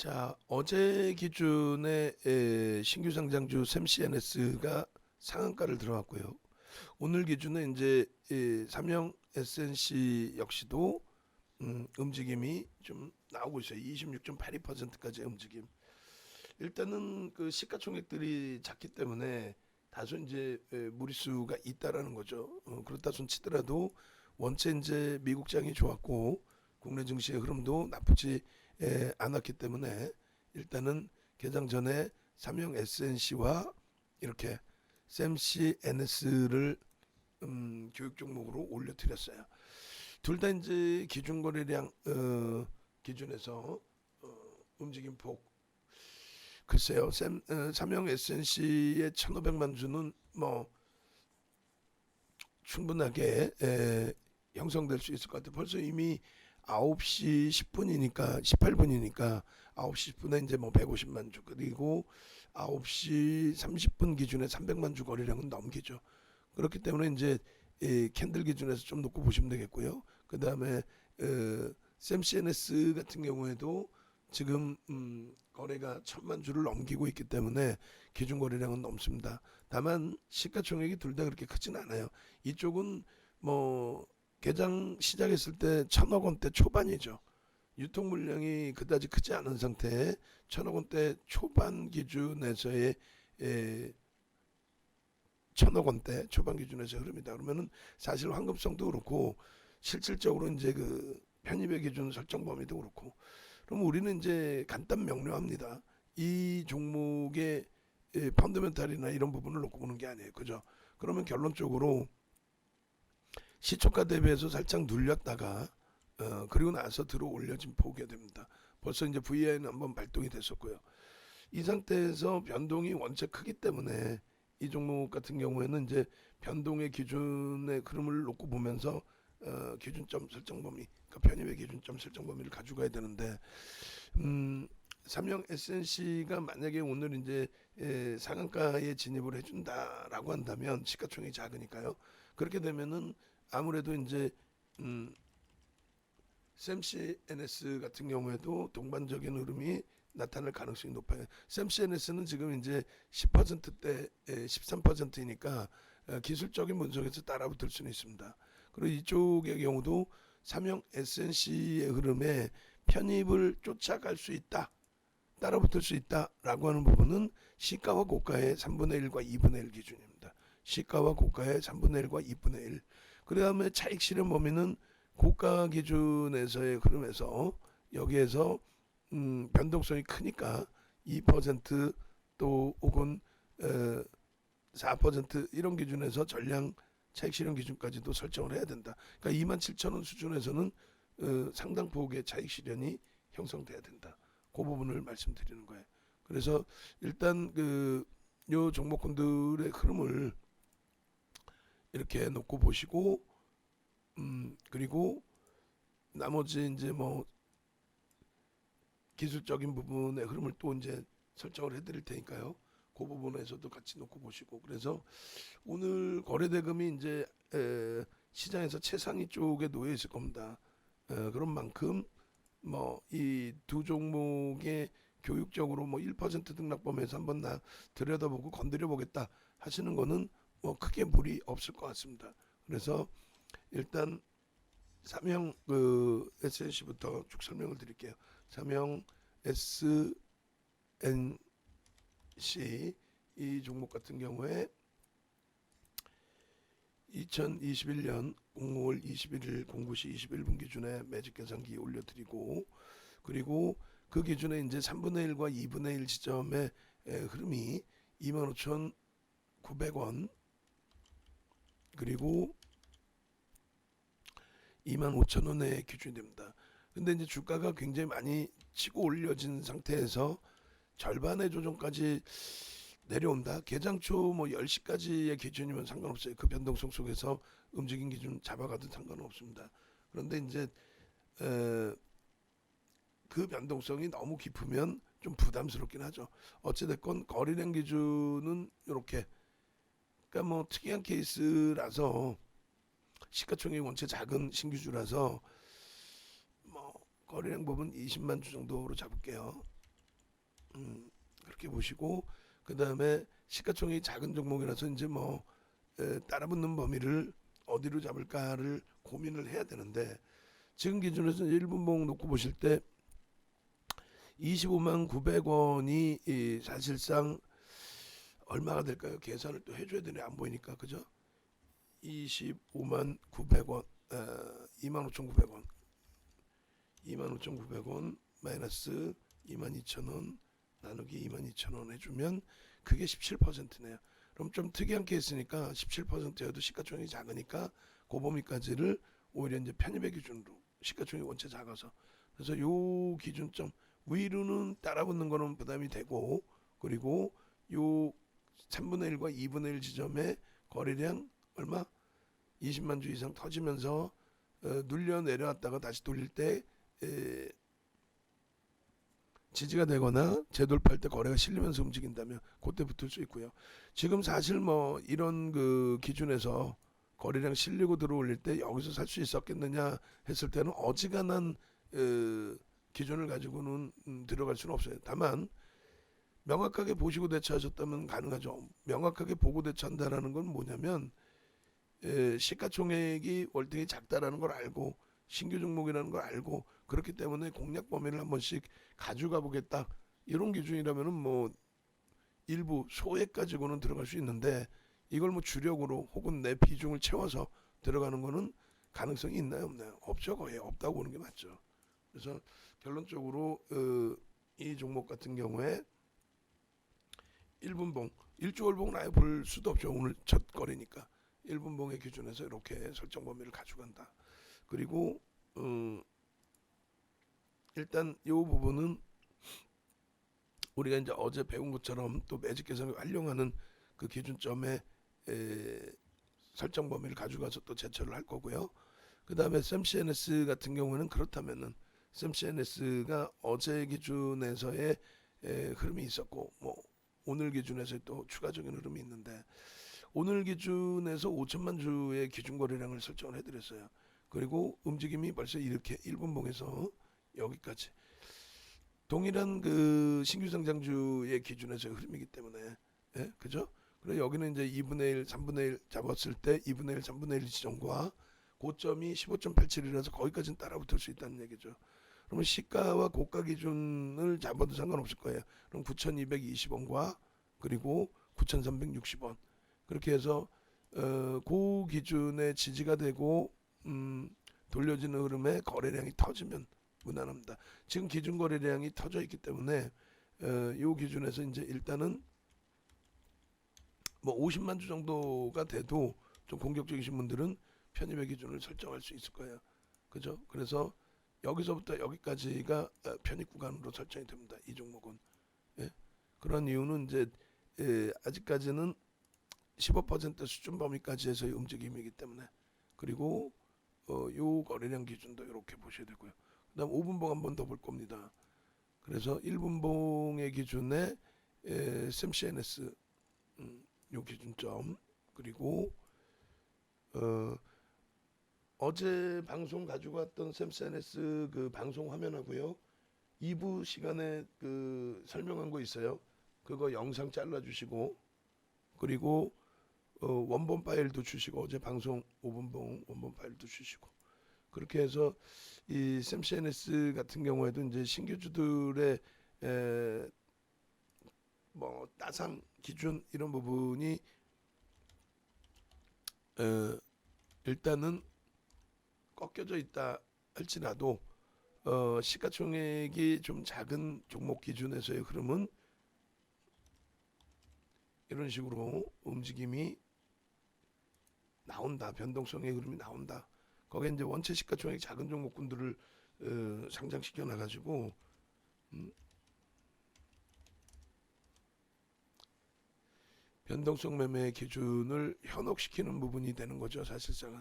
자, 어제 기준에 신규 상장주 샘CNS가 상한가를 들어왔고요. 오늘 기준에 이제 삼형 SNC 역시도 움직임이 좀 나오고 있어요. 26.82%까지의 움직임. 일단은 그 시가총액들이 작기 때문에 다소 이제 무리수가 있다라는 거죠. 그렇다 손 치더라도 원체 이제 미국장이 좋았고 국내 증시의 흐름도 나쁘지 않았기 때문에 일단은 개장 전에 삼형 SNC와 이렇게 샘씨 NS를 교육 종목으로 올려드렸어요. 둘 다 이제 기준 거래량 기준에서 움직임 폭 글쎄요. 삼형 SNC의 1,500만 주는 뭐 충분하게 형성될 수 있을 것 같아요. 벌써 이미 9시 10분이니까 18분이니까 9시 10분에 이제 뭐 150만 주 그리고 9시 30분 기준에 300만 주 거래량은 넘기죠. 그렇기 때문에 이제 캔들 기준에서 좀 놓고 보시면 되겠고요. 그 다음에 샘CNS 같은 경우에도 지금 거래가 1,000만 주를 넘기고 있기 때문에 기준 거래량은 넘습니다. 다만 시가총액이 둘 다 그렇게 크진 않아요. 이쪽은 뭐 개장 시작했을 때 1,000억 원대 초반이죠. 유통 물량이 그다지 크지 않은 상태에 1,000억 원대 초반 기준에서의 1,000억 원대 초반 기준에서 흐름이다. 그러면은 사실 황금성도 그렇고 실질적으로 이제 그 편입의 기준 설정 범위도 그렇고 그럼 우리는 이제 간단 명료합니다. 이 종목의 펀더멘탈이나 이런 부분을 놓고 보는 게 아니에요. 그죠? 그러면 결론적으로 시초가 대비해서 살짝 눌렸다가 그리고 나서 들어 올려진 보게 됩니다. 벌써 이제 VI는 한번 발동이 됐었고요. 이 상태에서 변동이 원체 크기 때문에 이 종목 같은 경우에는 이제 변동의 기준의 흐름을 놓고 보면서 기준점 설정 범위, 그러니까 편입의 기준점 설정 범위를 가져가야 되는데 삼형 SNC가 만약에 오늘 이제 상한가에 진입을 해준다라고 한다면 시가총액이 작으니까요. 그렇게 되면은 아무래도 이제 샘CNS 같은 경우에도 동반적인 흐름이 나타날 가능성이 높아요. 샘CNS는 지금 이제 10%대 13%이니까 기술적인 분석에서 따라붙을 수는 있습니다. 그리고 이쪽의 경우도 삼형 SNC의 흐름에 편입을 쫓아갈 수 있다. 따라붙을 수 있다라고 하는 부분은 시가와 고가의 3분의 1과 2분의 1 기준입니다. 시가와 고가의 3분의 1과 2분의 1. 그 다음에 차익 실현 범위는 고가 기준에서의 흐름에서 여기에서 변동성이 크니까 2%또 혹은 4% 이런 기준에서 전량 차익 실현 기준까지도 설정을 해야 된다. 그러니까 27,000원 수준에서는 상당폭의 차익 실현이 형성돼야 된다. 그 부분을 말씀드리는 거예요. 그래서 일단 요 종목군들의 흐름을 이렇게 놓고 보시고 그리고 나머지 이제 뭐 기술적인 부분의 흐름을 또 이제 설정을 해드릴 테니까요. 그 부분에서도 같이 놓고 보시고 그래서 오늘 거래대금이 이제 시장에서 최상위 쪽에 놓여 있을 겁니다. 그런 만큼 뭐 이 두 종목의 교육적으로 뭐 1% 등락범에서 한번 나 들여다보고 건드려 보겠다 하시는 거는 뭐 크게 무리 없을 것 같습니다. 그래서 일단 삼형 SNC부터 쭉 설명을 드릴게요. 삼형 SNC 이 종목 같은 경우에 2021년 5월 21일 09시 21분 기준에 매직 계산기 올려드리고 그리고 그 기준에 이제 3분의 1과 2분의 1 지점의 흐름이 25,900원 그리고 25,000원의 기준이 됩니다. 근데 이제 주가가 굉장히 많이 치고 올려진 상태에서 절반의 조정까지 내려온다. 개장 초 뭐 10시까지의 기준이면 상관없어요. 그 변동성 속에서 움직임 기준 잡아가도 상관은 없습니다. 그런데 이제 그 변동성이 너무 깊으면 좀 부담스럽긴 하죠. 어찌됐건 거래량 기준은 이렇게 그러니까 뭐 특이한 케이스라서 시가총액이 원체 작은 신규주라서 뭐 거래량 부분 20만 주 정도로 잡을게요. 그렇게 보시고, 그 다음에 시가총액이 작은 종목이라서 이제 뭐 따라붙는 범위를 어디로 잡을까를 고민을 해야 되는데, 지금 기준에서 1분봉 놓고 보실 때 25만 900원이 사실상 얼마가 될까요? 계산을 또 해줘야 되네. 안 보이니까. 그죠? 25만 900원, 25,900원, 25,900원 마이너스 22,000원 나누기 22,000원 해주면 그게 17%네요. 그럼 좀 특이한 케이스니까 17%여도 시가총액이 작으니까 그 범위까지를 오히려 이제 편입의 기준으로, 시가총액이 원체 작아서, 그래서 요 기준점 위로는 따라붙는 거는 부담이 되고, 그리고 요 3분의 1과 2분의 1 지점에 거래량 얼마? 20만 주 이상 터지면서 눌려 내려왔다가 다시 돌릴 때 지지가 되거나 재돌파할 때 거래가 실리면서 움직인다면 그때 붙을 수 있고요. 지금 사실 뭐 이런 그 기준에서 거래량 실리고 들어올릴 때 여기서 살 수 있었겠느냐 했을 때는 어지간한 기준을 가지고는 들어갈 수는 없어요. 다만 명확하게 보시고 대처하셨다면 가능하죠. 명확하게 보고 대처한다라는 건 뭐냐면 시가총액이 월등히 작다라는 걸 알고 신규 종목이라는 걸 알고 그렇기 때문에 공략 범위를 한 번씩 가져가 보겠다, 이런 기준이라면은 뭐 일부 소액 가지고는 들어갈 수 있는데, 이걸 뭐 주력으로 혹은 내 비중을 채워서 들어가는 거는 가능성이 있나요, 없나요? 없죠. 거의 없다고 보는 게 맞죠. 그래서 결론적으로 이 종목 같은 경우에 1분봉, 일주월봉은 아예 볼 수도 없죠. 오늘 첫 거래니까 1분봉의 기준에서 이렇게 설정 범위를 가져간다. 그리고 일단 이 부분은 우리가 이제 어제 배운 것처럼 또 매직 계산을 활용하는 그 기준점에 설정 범위를 가져가서 또 제철을 할 거고요. 그 다음에 샘CNS 같은 경우는 그렇다면은 샘CNS가 어제 기준에서의 흐름이 있었고, 뭐 오늘 기준에서 또 추가적인 흐름이 있는데, 오늘 기준에서 5천만 주의 기준 거래량을 설정을 해드렸어요. 그리고 움직임이 벌써 이렇게 1분봉에서 여기까지 동일한 그 신규 상장주의 기준에서의 흐름이기 때문에, 그죠? 그리고 여기는 이제 2분의 1, 3분의 1 잡았을 때 2분의 1, 3분의 1 지점과 고점이 15.87이라서 거기까지는 따라붙을 수 있다는 얘기죠. 그러면 시가와 고가 기준을 잡아도 상관없을 거예요. 그럼 9,220원과 그리고 9,360원, 그렇게 해서 그 기준의 지지가 되고 돌려지는 흐름에 거래량이 터지면 무난합니다. 지금 기준 거래량이 터져 있기 때문에 이 기준에서 이제 일단은 뭐 50만 주 정도가 돼도 좀 공격적이신 분들은 편입의 기준을 설정할 수 있을 거예요. 그죠? 그래서 여기서부터 여기까지가 편입 구간으로 설정이 됩니다. 이 종목은. 예? 그런 이유는 이제 아직까지는 15% 수준 범위까지 해서의 움직임이기 때문에, 그리고 요 거래량 기준도 이렇게 보셔야 되고요. 그다음 5분봉 한 번 더 볼 겁니다. 그래서 1분봉의 기준에 샘CNS 요 기준점, 그리고 어제 방송 가지고 왔던 샘CNS 그 방송 화면하고요, 2부 시간에 그 설명한 거 있어요. 그거 영상 잘라주시고, 그리고 원본 파일도 주시고, 어제 방송 5분봉 원본 파일도 주시고, 그렇게 해서 이 샘CNS 같은 경우에도 이제 신규주들의 뭐 따상 기준 이런 부분이 일단은 꺾여져 있다 할지라도 시가총액이 좀 작은 종목 기준에서의 흐름은 이런 식으로 움직임이 나온다. 변동성의 흐름이 나온다. 거기에 이제 원체 시가총액 작은 종목군들을 상장시켜 놔가지고 변동성 매매의 기준을 현혹시키는 부분이 되는 거죠. 사실상은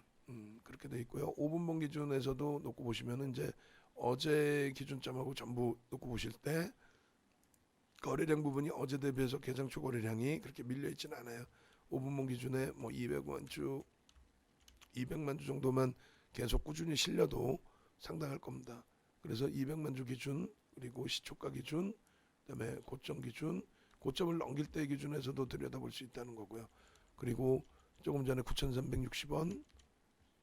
그렇게 돼 있고요. 5분봉 기준에서도 놓고 보시면은 이제 어제 기준점하고 전부 놓고 보실 때 거래량 부분이 어제 대비해서 개장초 거래량이 그렇게 밀려 있지는 않아요. 5분봉 기준에 뭐 200만 주, 200만 주 정도만 계속 꾸준히 실려도 상당할 겁니다. 그래서 200만 주 기준, 그리고 시초가 기준, 그다음에 고점 기준, 고점을 넘길 때 기준에서도 들여다볼 수 있다는 거고요. 그리고 조금 전에 9,360원,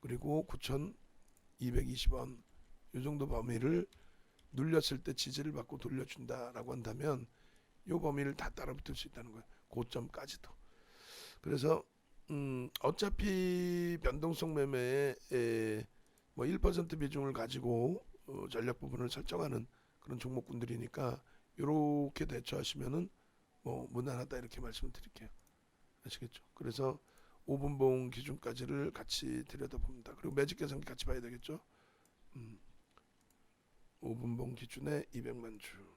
그리고 9,220원 이 정도 범위를 눌렸을 때 지지를 받고 돌려준다라고 한다면 이 범위를 다 따라붙을 수 있다는 거예요. 고점까지도. 그래서 어차피 변동성 매매에 뭐 1% 비중을 가지고 전략 부분을 설정하는 그런 종목군들이니까 이렇게 대처하시면은 뭐 무난하다 이렇게 말씀을 드릴게요. 아시겠죠? 그래서 5분봉 기준까지를 같이 들여다봅니다. 그리고 매직 계산기 같이 봐야 되겠죠? 5분봉 기준에 200만 주,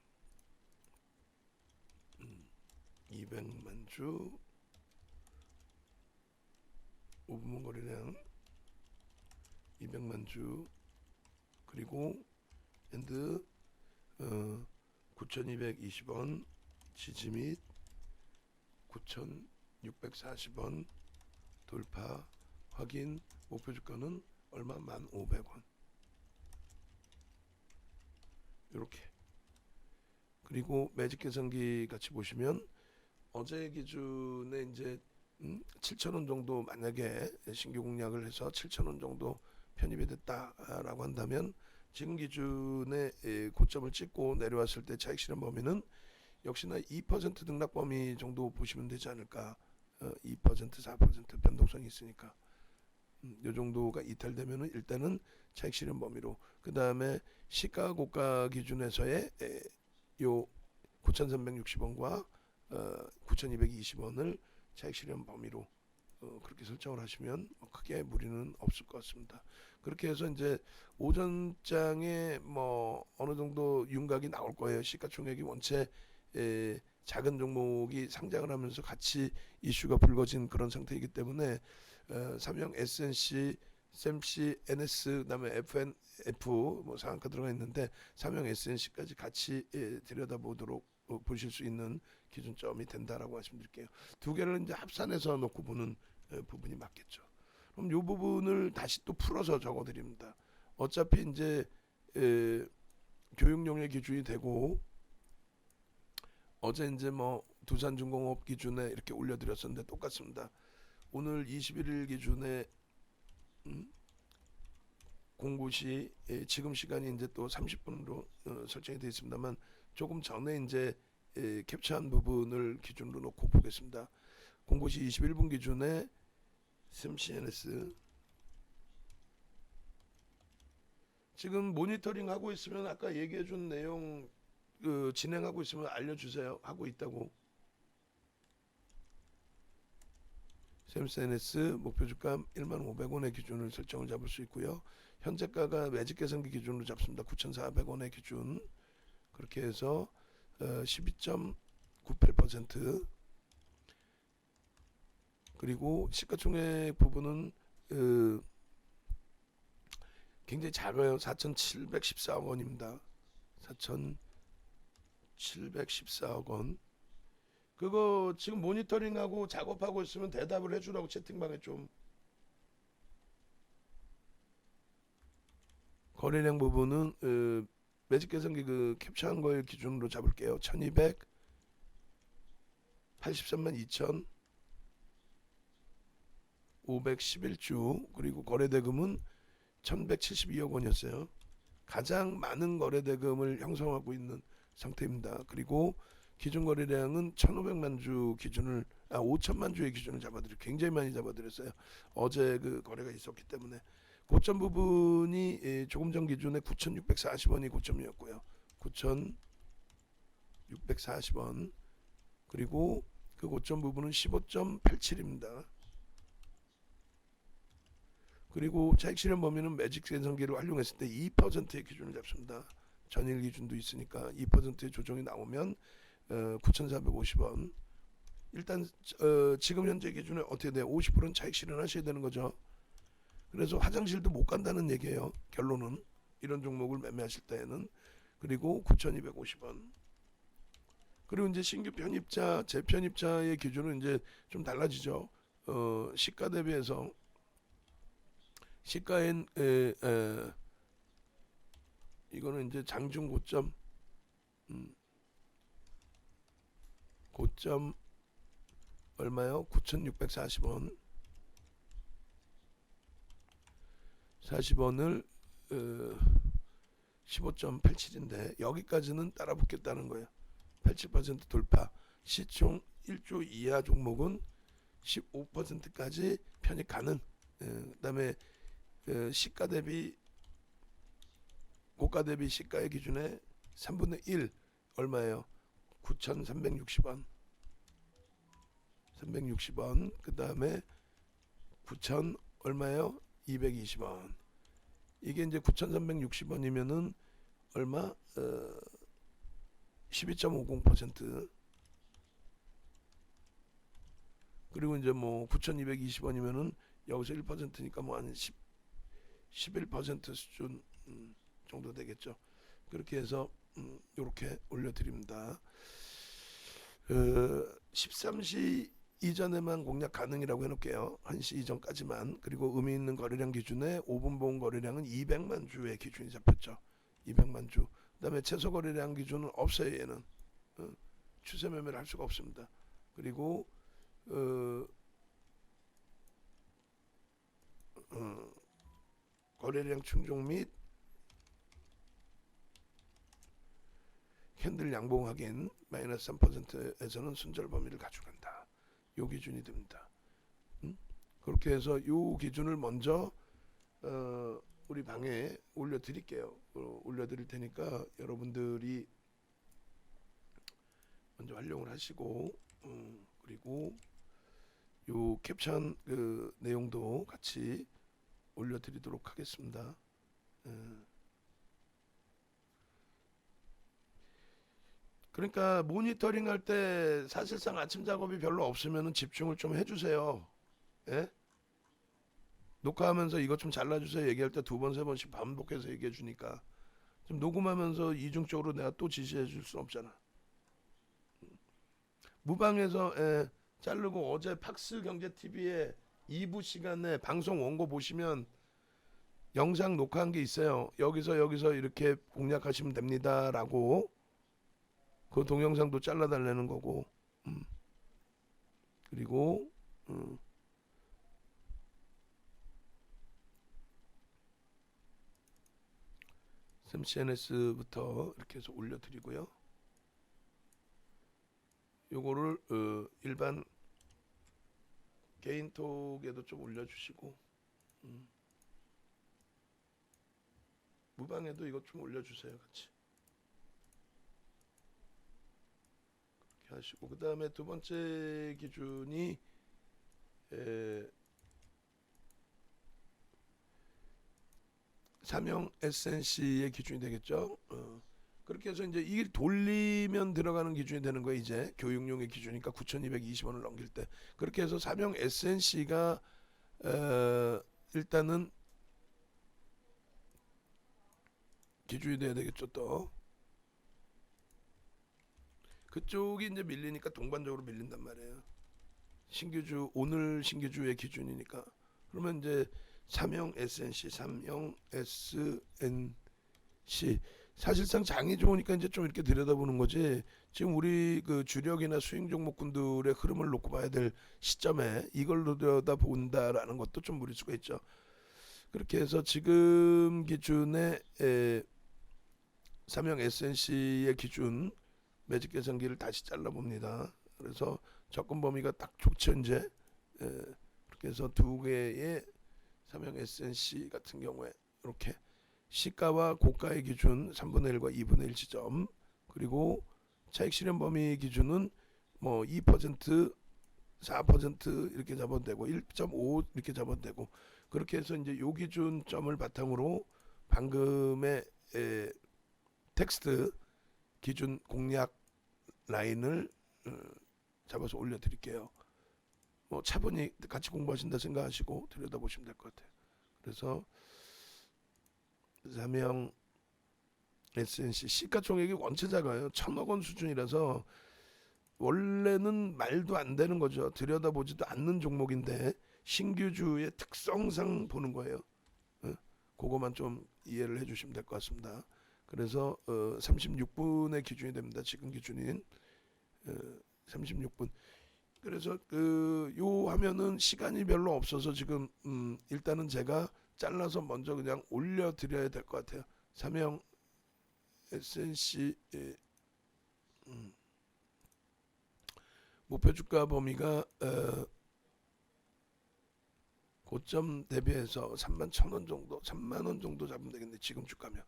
200만 주, 5분봉 거래량 200만 주, 그리고 엔드 9,220원 지지 및 9,640원 돌파 확인. 목표 주가는 얼마? 1,500원. 이렇게. 그리고 매직 계산기 같이 보시면 어제 기준에 이제 7,000원 정도 만약에 신규 공략을 해서 7,000원 정도 편입이 됐다라고 한다면 지금 기준에 고점을 찍고 내려왔을 때 차익 실현 범위는 역시나 2% 등락 범위 정도 보시면 되지 않을까. 2% 4% 변동성이 있으니까 이 정도가 이탈되면은 일단은 차익 실현 범위로, 그 다음에 시가 고가 기준에서의 요 9,360원과 9,220원을 차익 실현 범위로 그렇게 설정을 하시면 크게 무리는 없을 것 같습니다. 그렇게 해서 이제 오전장에 뭐 어느 정도 윤곽이 나올 거예요. 시가총액이 원체 작은 종목이 상장을 하면서 같이 이슈가 불거진 그런 상태이기 때문에 삼형 SNC, SMC, NS, 그다음에 FNF 뭐 상한가 들어가 있는데 삼형 SNC까지 같이 들여다보도록 보실 수 있는 기준점이 된다라고 말씀드릴게요. 두 개를 이제 합산해서 놓고 보는 부분이 맞겠죠. 그럼 이 부분을 다시 또 풀어서 적어드립니다. 어차피 이제 교육용의 기준이 되고 어제 이제 뭐 두산중공업 기준에 이렇게 올려드렸었는데 똑같습니다. 오늘 21일 기준에 공고시 지금 시간이 이제 또 30분으로 설정이 되어 있습니다만 조금 전에 이제 캡처한 부분을 기준으로 놓고 보겠습니다. 공고시 21분 기준에 SMCNS 지금 모니터링 하고 있으면 아까 얘기해준 내용 진행하고 있으면 알려주세요. 하고 있다고. SMCNS 목표 주가 15,500원의 기준을 설정을 잡을 수 있고요. 현재가가 매직 계산기 기준으로 잡습니다. 9,400원의 기준. 그렇게 해서 12.98%. 그리고 시가총액 부분은 굉장히 작아요. 4,714억 원입니다. 4,714억 원. 그거 지금 모니터링하고 작업하고 있으면 대답을 해주라고 채팅방에 좀. 거래량 부분은 매직 계산기 그 캡처한 거를 기준으로 잡을게요. 1,283만 2천 511주. 그리고 거래대금은 1,172억 원이었어요. 가장 많은 거래대금을 형성하고 있는 상태입니다. 그리고 기준 거래량은 1,500만 주 기준을 5천만 주의 기준을 잡아드려 굉장히 많이 잡아드렸어요. 어제 그 거래가 있었기 때문에 고점 부분이 조금 전 기준에 9,640원이 고점이었고요. 9,640원. 그리고 그 고점 부분은 15.87입니다. 그리고 차익 실현 범위는 매직 생성기를 활용했을 때 2%의 기준을 잡습니다. 전일 기준도 있으니까 2%의 조정이 나오면 9,450원. 일단 지금 현재 기준에 어떻게 돼요? 50%는 차익 실현하셔야 되는 거죠. 그래서 화장실도 못 간다는 얘기예요. 결론은 이런 종목을 매매하실 때에는. 그리고 9,250원. 그리고 이제 신규 편입자, 재편입자의 기준은 이제 좀 달라지죠. 시가 대비해서 시가엔 이거는 이제 장중 고점 고점 얼마요? 9,640원. 40원을 15.87인데 여기까지는 따라 붙겠다는 거예요. 87% 돌파. 시총 1조 이하 종목은 15%까지 편입 가능. 그다음에 시가 대비 고가 대비 시가의 기준에 3분의 1 얼마예요? 9,360원. 360원. 그다음에 9,000 얼마예요? 220원. 이게 이제 9,360원이면은 얼마? 12.50%. 그리고 이제 뭐 9,220원이면은 여기서 1%니까 뭐 한 11% 수준 정도 되겠죠. 그렇게 해서 이렇게 올려드립니다. 13시 이전에만 공략 가능이라고 해놓을게요. 1시 이전까지만. 그리고 의미 있는 거래량 기준에 5분 보험 거래량은 200만 주의 기준이 잡혔죠. 200만 주. 그다음에 최소 거래량 기준은 없어요. 얘는 추세 매매를 할 수가 없습니다. 그리고 거래량 충족 및 캔들 양봉 확인 마이너스 3%에서는 순절 범위를 가져간다. 요 기준이 됩니다. 그렇게 해서 요 기준을 먼저 우리 방에 올려드릴게요. 올려드릴 테니까 여러분들이 먼저 활용을 하시고 그리고 요 캡션 그 내용도 같이 올려드리도록 하겠습니다. 그러니까 모니터링 할 때 사실상 아침 작업이 별로 없으면 집중을 좀 해주세요. 예? 녹화하면서 이것 좀 잘라주세요 얘기할 때 두 번 세 번씩 반복해서 얘기해 주니까 좀 녹음하면서 이중적으로 내가 또 지시해 줄 수는 없잖아. 무방에서 자르고 어제 팍스 경제TV에 2부 시간에 방송 원고 보시면 영상 녹화한 게 있어요. 여기서 이렇게 공략하시면 됩니다라고. 그 동영상도 잘라달라는 거고. 그리고 CNS부터 이렇게 해서 올려드리고요. 요거를 일반 개인톡에도 좀 올려주시고 무방에도 이것 좀 올려주세요. 같이 그렇게 하시고 그 다음에 두 번째 기준이 삼형 SNC의 기준이 되겠죠. 그렇게 해서 이제 이 돌리면 들어가는 기준이 되는 거예요. 이제 교육용의 기준이니까 9,220원을 넘길 때 그렇게 해서 삼형 SNC가 일단은 기준이 돼야 되겠죠. 또 그쪽이 이제 밀리니까 동반적으로 밀린단 말이에요. 신규주 오늘 신규주의 기준이니까 그러면 이제 삼형 SNC 사실상 장이 좋으니까 이제 좀 이렇게 들여다보는 거지. 지금 우리 그 주력이나 수익 종목군들의 흐름을 놓고 봐야 될 시점에 이걸 들여다본다라는 것도 좀 무리수가 있죠. 그렇게 해서 지금 기준에 삼형 SNC의 기준 매직 계산기를 다시 잘라봅니다. 그래서 접근 범위가 딱 좋죠 이제. 그렇게 해서 두 개의 삼형 SNC 같은 경우에 이렇게 시가와 고가의 기준 3분의 1과 2분의 1 지점 그리고 차익 실현 범위 기준은 뭐 2% 4% 이렇게 잡아도 되고 1.5 이렇게 잡아도 되고 그렇게 해서 이제 요 기준점을 바탕으로 방금의 텍스트 기준 공략 라인을 잡아서 올려드릴게요. 뭐 차분히 같이 공부하신다 생각하시고 들여다보시면 될 것 같아요. 그래서 삼형 SNC 시가총액이 원체 작아요. 1,000억 원 수준이라서 원래는 말도 안 되는 거죠. 들여다보지도 않는 종목인데 신규주의 특성상 보는 거예요. 그거만 좀 이해를 해주시면 될 것 같습니다. 그래서 36분의 기준이 됩니다. 지금 기준인 36분. 그래서 요 화면은 시간이 별로 없어서 지금 일단은 제가 잘라서 먼저 그냥 올려드려야 될 것 같아요. 삼형 SNC 목표 주가 범위가 고점 대비해서 31,000원 정도, 3만원 정도 잡으면 되겠네. 지금 주가면.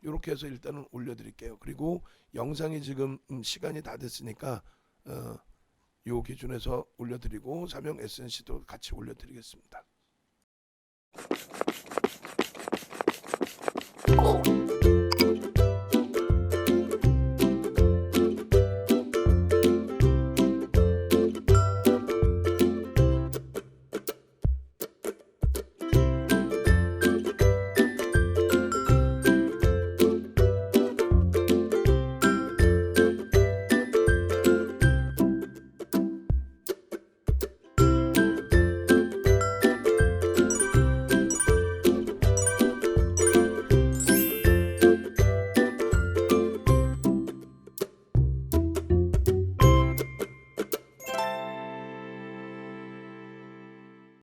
이렇게 해서 일단은 올려드릴게요. 그리고 영상이 지금 시간이 다 됐으니까 요 기준에서 올려드리고 삼형 SNC도 같이 올려드리겠습니다.